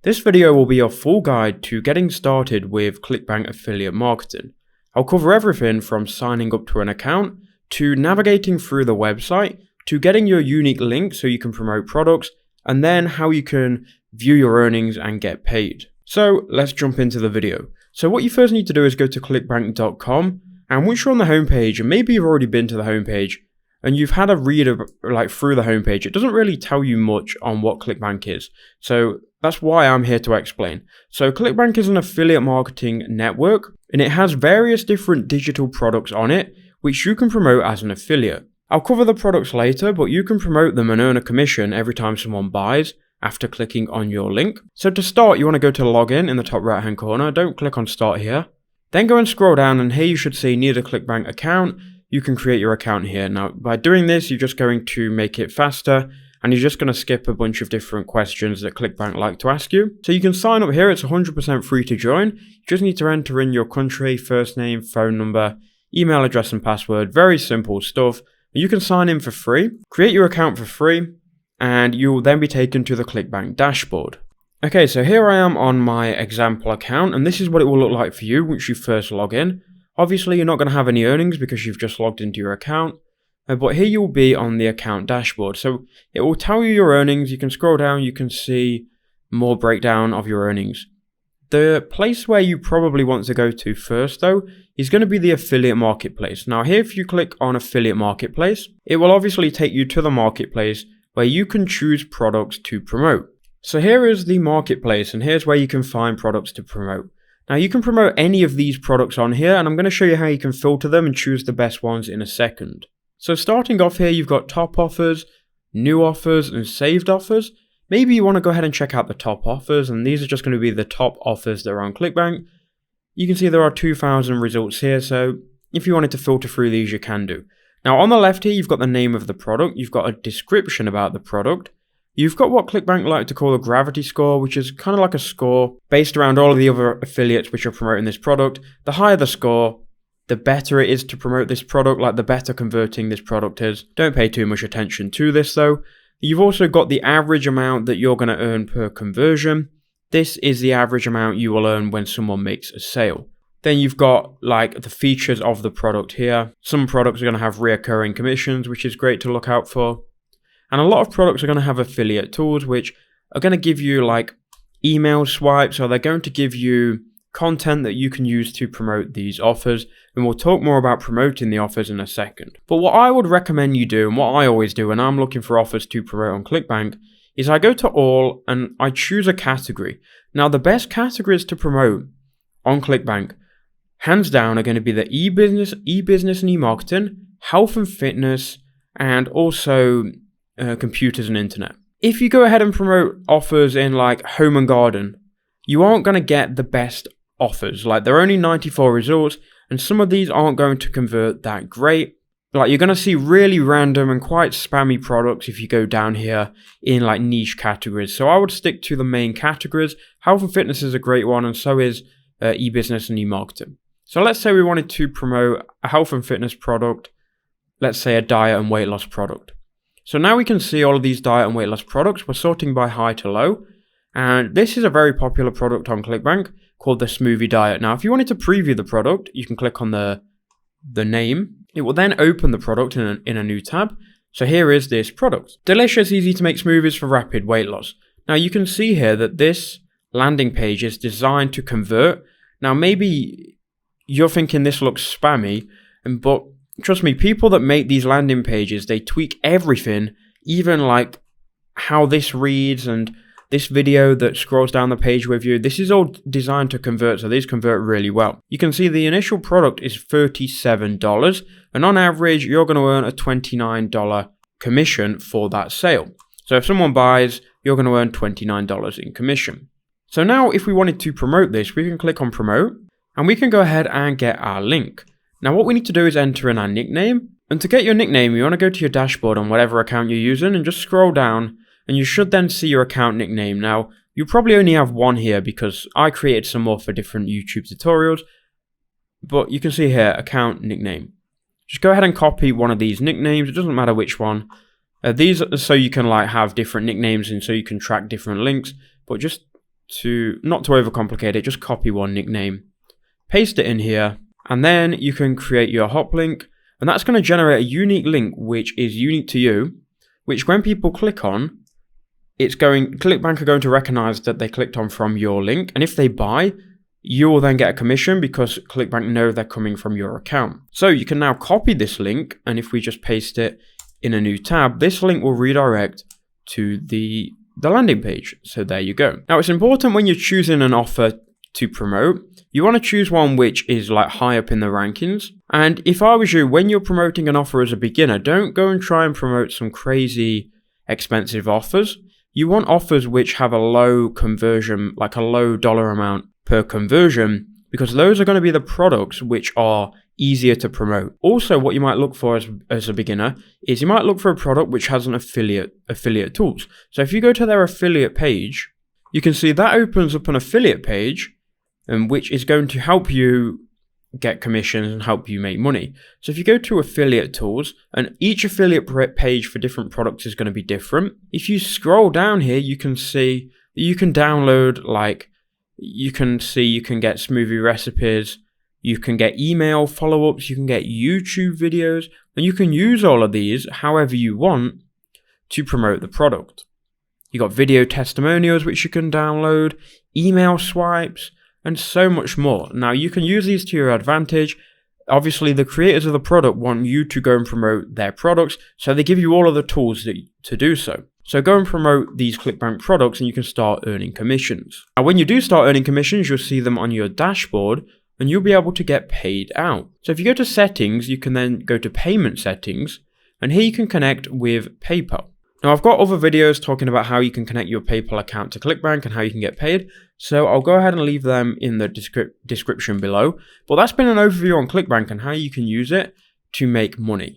This video will be a full guide to getting started with Clickbank affiliate marketing. I'll cover everything from signing up to an account, to navigating through the website, to getting your unique link so you can promote products, and then how you can view your earnings and get paid. So let's jump into the video. So what you first need to do is go to clickbank.com, and once you're on the homepage, and maybe you've already been to the homepage, and you've had a read through the homepage, it doesn't really tell you much on what Clickbank is. So that's why I'm here to explain. So Clickbank is an affiliate marketing network, and it has various different digital products on it, which you can promote as an affiliate. I'll cover the products later, but you can promote them and earn a commission every time someone buys after clicking on your link. So to start, you want to go to login in the top right hand corner. Don't click on start here. Then go and scroll down, and here you should see need a Clickbank account. You can create your account here. Now, by doing this, you're just going to make it faster, and you're just going to skip a bunch of different questions that Clickbank like to ask you. So you can sign up here. It's 100% free to join. You just need to enter in your country, first name, phone number, email address, and password. Very simple stuff. You can sign in for free, create your account for free, and you will then be taken to the Clickbank dashboard. Okay, so here I am on my example account, and this is what it will look like for you once you first log in. Obviously, you're not going to have any earnings because you've just logged into your account, but here you'll be on the account dashboard. So it will tell you your earnings. You can scroll down, you can see more breakdown of your earnings. The place where you probably want to go to first, though, is going to be the affiliate marketplace. Now, here, if you click on affiliate marketplace, it will obviously take you to the marketplace where you can choose products to promote. So here is the marketplace, and here's where you can find products to promote. Now, you can promote any of these products on here, and I'm going to show you how you can filter them and choose the best ones in a second. So starting off here, you've got top offers, new offers, and saved offers. Maybe you want to go ahead and check out the top offers, and these are just going to be the top offers that are on Clickbank. You can see there are 2,000 results here, so if you wanted to filter through these, you can do. Now, on the left here, you've got the name of the product, you've got a description about the product, you've got what Clickbank like to call a gravity score, which is kind of like a score based around all of the other affiliates which are promoting this product. The higher the score, the better it is to promote this product, like the better converting this product is. Don't pay too much attention to this though. You've also got the average amount that you're going to earn per conversion. This is the average amount you will earn when someone makes a sale. Then you've got like the features of the product here. Some products are going to have reoccurring commissions, which is great to look out for. And a lot of products are going to have affiliate tools, which are going to give you like email swipes, or they're going to give you content that you can use to promote these offers. And we'll talk more about promoting the offers in a second. But what I would recommend you do, and what I always do when I'm looking for offers to promote on Clickbank, is I go to all and I choose a category. Now, the best categories to promote on Clickbank, hands down, are going to be the e-business and e-marketing, health and fitness, and also computers and internet. If you go ahead and promote offers in like home and garden, you aren't going to get the best offers. Like, there are only 94 results, and some of these aren't going to convert that great. Like, you're going to see really random and quite spammy products if you go down here in like niche categories. So I would stick to the main categories. Health and fitness is a great one, and so is e-business and e-marketing. So let's say we wanted to promote a health and fitness product, let's say a diet and weight loss product. So now we can see all of these diet and weight loss products. We're sorting by high to low. And this is a very popular product on Clickbank called the smoothie diet. Now, if you wanted to preview the product, you can click on the name. It will then open the product in a new tab. So here is this product. Delicious, easy to make smoothies for rapid weight loss. Now, you can see here that this landing page is designed to convert. Now, maybe you're thinking this looks spammy, but trust me, people that make these landing pages, they tweak everything, even like how this reads and this video that scrolls down the page with you. This is all designed to convert, so these convert really well. You can see the initial product is $37, and on average, you're going to earn a $29 commission for that sale. So if someone buys, you're going to earn $29 in commission. So now if we wanted to promote this, we can click on promote, and we can go ahead and get our link. Now, what we need to do is enter in our nickname. And to get your nickname, you want to go to your dashboard on whatever account you're using and just scroll down, and you should then see your account nickname. Now, you probably only have one here because I created some more for different YouTube tutorials, but you can see here, account nickname. Just go ahead and copy one of these nicknames. It doesn't matter which one. These are so you can like have different nicknames and so you can track different links, but just not to overcomplicate it, just copy one nickname, paste it in here, and then you can create your hop link, and that's going to generate a unique link which is unique to you, which when people click on, Clickbank are going to recognize that they clicked on from your link, and if they buy, you will then get a commission because Clickbank know they're coming from your account. So you can now copy this link, and if we just paste it in a new tab, this link will redirect to the landing page. So there you go. Now it's important when you're choosing an offer to promote, you want to choose one which is like high up in the rankings. And if I was you, when you're promoting an offer as a beginner, don't go and try and promote some crazy expensive offers. You want offers which have a low conversion, like a low dollar amount per conversion, because those are going to be the products which are easier to promote. Also, what you might look for as a beginner is you might look for a product which has an affiliate tools. So if you go to their affiliate page, you can see that opens up an affiliate page, and which is going to help you get commissions and help you make money. So if you go to affiliate tools, and each affiliate page for different products is going to be different. If you scroll down here, you can see that you can download, like you can get smoothie recipes, you can get email follow-ups, you can get YouTube videos, and you can use all of these however you want to promote the product. You got video testimonials which you can download, email swipes, and so much more. Now you can use these to your advantage. Obviously the creators of the product want you to go and promote their products, so they give you all of the tools to do so. So go and promote these Clickbank products and you can start earning commissions. Now when you do start earning commissions, you'll see them on your dashboard and you'll be able to get paid out. So if you go to settings, you can then go to payment settings, and here you can connect with PayPal. Now I've got other videos talking about how you can connect your PayPal account to Clickbank and how you can get paid, so I'll go ahead and leave them in the description below. But that's been an overview on Clickbank and how you can use it to make money.